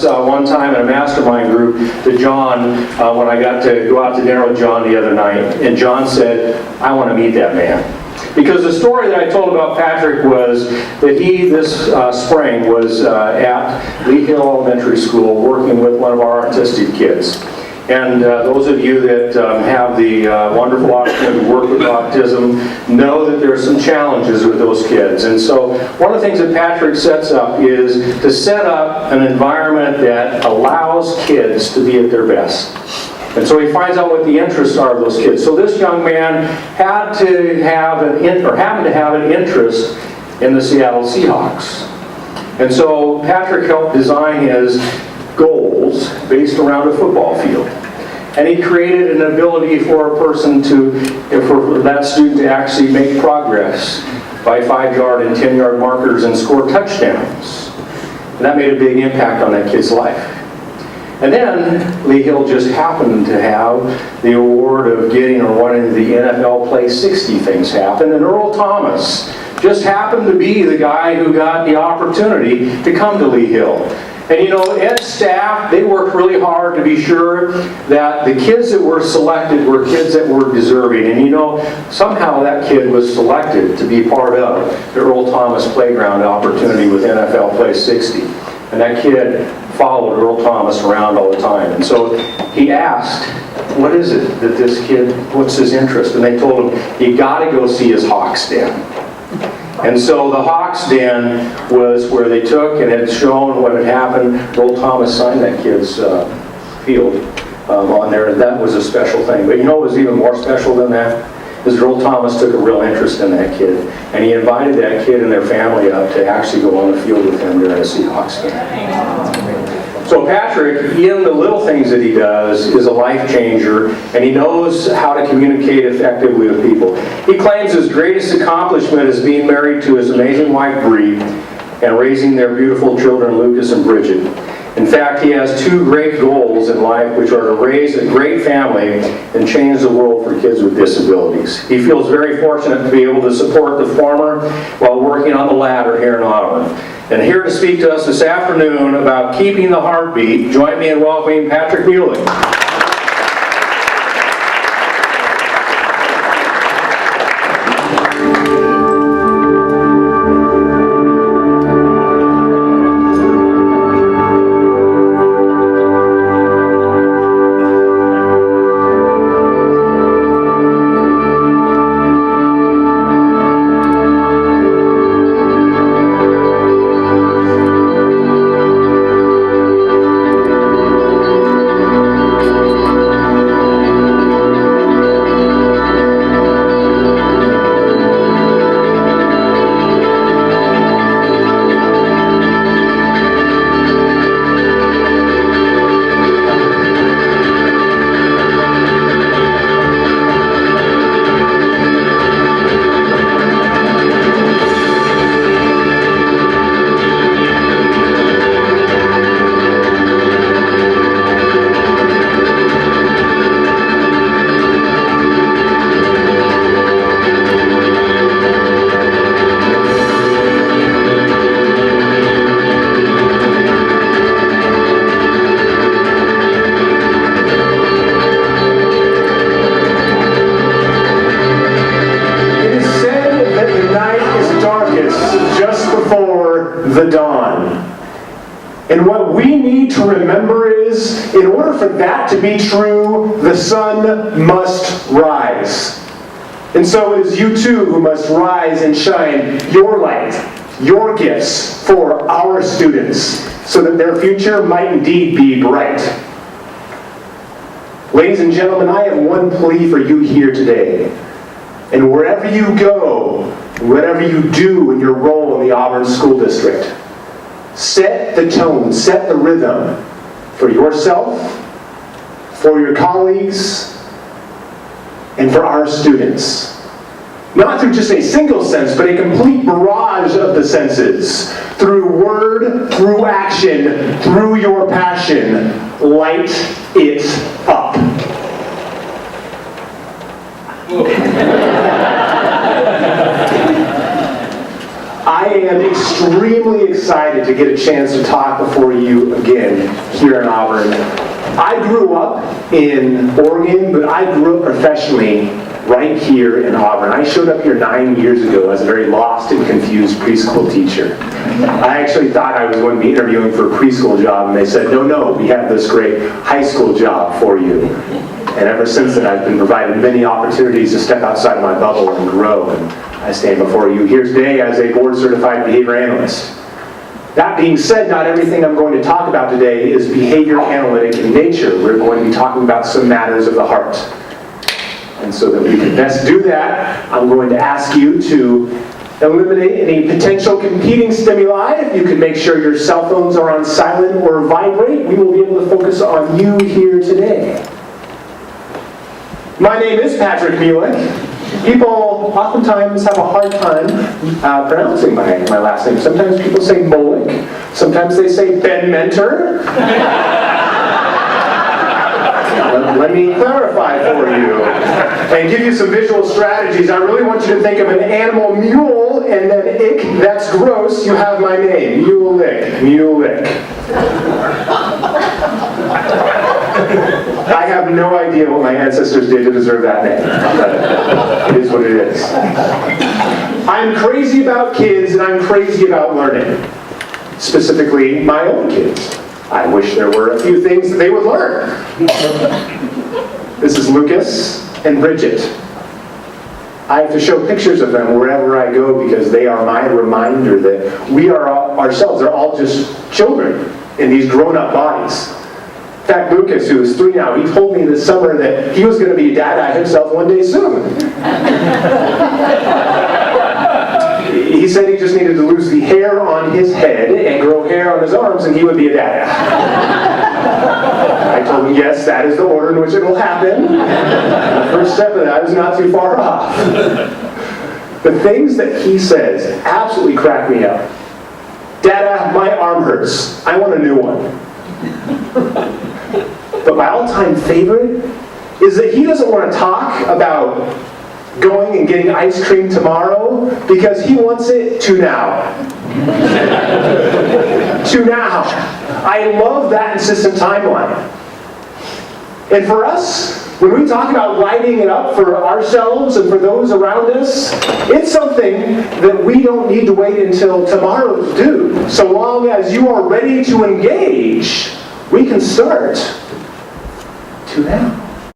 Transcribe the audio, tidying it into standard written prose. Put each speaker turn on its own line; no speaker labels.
One time in a mastermind group to John when I got to go out to dinner with John the other night, and John said, I want to meet that man. Because the story that I told about Patrick was that he, this spring, was at Lee Hill Elementary School working with one of our autistic kids. And those of you that have the wonderful opportunity to work with autism know that there are some challenges with those kids. And so one of the things that Patrick sets up is to set up an environment that allows kids to be at their best. And so he finds out what the interests are of those kids. So this young man happened to have an interest in the Seattle Seahawks. And so Patrick helped design his goals based around a football field. And he created an ability for a person for that student to actually make progress by 5-yard and 10-yard markers and score touchdowns. And that made a big impact on that kid's life. And then Lee Hill just happened to have the award of getting or wanting the NFL Play 60 things happen. And Earl Thomas just happened to be the guy who got the opportunity to come to Lee Hill. And you know, Ed's staff, they worked really hard to be sure that the kids that were selected were kids that were deserving. And you know, somehow that kid was selected to be part of the Earl Thomas playground opportunity with NFL Play 60. And that kid followed Earl Thomas around all the time. And so he asked, what is it that this kid, what's his interest? And they told him, you gotta go see his Hawks Den. And so the Hawks Den was where they took and had shown what had happened. Earl Thomas signed that kid's field on there, and that was a special thing. But you know what was even more special than that? Is Earl Thomas took a real interest in that kid, and he invited that kid and their family up to actually go on the field with him during a Seahawks game. So Patrick, in the little things that he does, is a life changer, and he knows how to communicate effectively with people. He claims his greatest accomplishment is being married to his amazing wife, Bree, and raising their beautiful children, Lucas and Bridget. In fact, he has 2 great goals in life, which are to raise a great family and change the world for kids with disabilities. He feels very fortunate to be able to support the former while working on the latter here in Auburn. And here to speak to us this afternoon about keeping the heartbeat, join me in welcoming Patrick Muehling.
The dawn. And what we need to remember is, in order for that to be true, the sun must rise. And so it is you too who must rise and shine your light, your gifts for our students, so that their future might indeed be bright. Ladies and gentlemen, I have one plea for you here today. And wherever you go, whatever you do in your role in the Auburn School District, set the tone, set the rhythm for yourself, for your colleagues, and for our students. Not through just a single sense, but a complete barrage of the senses. Through word, through action, through your passion, light it up. I I am extremely excited to get a chance to talk before you again here in Auburn. I grew up in Oregon, but I grew up professionally right here in Auburn. I showed up here 9 years ago as a very lost and confused preschool teacher. I actually thought I was going to be interviewing for a preschool job, and they said, no, we have this great high school job for you. And ever since then, I've been provided many opportunities to step outside of my bubble and grow. And I stand before you here today as a board-certified behavior analyst. That being said, not everything I'm going to talk about today is behavior analytic in nature. We're going to be talking about some matters of the heart. And so that we can best do that, I'm going to ask you to eliminate any potential competing stimuli. If you can make sure your cell phones are on silent or vibrate, we will be able to focus on you here today. My name is Patrick Muehlek. People oftentimes have a hard time pronouncing my last name. Sometimes people say Molik. Sometimes they say Ben Mentor. Let me clarify for you and give you some visual strategies. I really want you to think of an animal mule and then ick, that's gross, you have my name. Muehlek, Muehlek. I have no idea what my ancestors did to deserve that name. It is what it is. I'm crazy about kids and I'm crazy about learning. Specifically, my own kids. I wish there were a few things that they would learn. This is Lucas and Bridget. I have to show pictures of them wherever I go because they are my reminder that we are ourselves are all just children in these grown-up bodies. In fact, Lucas, who is 3 now, he told me this summer that he was going to be a dad himself one day soon. He said he just needed to lose the hair on his head and grow hair on his arms and he would be a dad. I told him, yes, that is the order in which it will happen. The first step of that is not too far off. The things that he says absolutely crack me up. Dada, my arm hurts. I want a new one. But my all-time favorite is that he doesn't want to talk about going and getting ice cream tomorrow because he wants it to now. To now. I love that insistent timeline. And for us, when we talk about lighting it up for ourselves and for those around us, it's something that we don't need to wait until tomorrow to do. So long as you are ready to engage, we can start to now.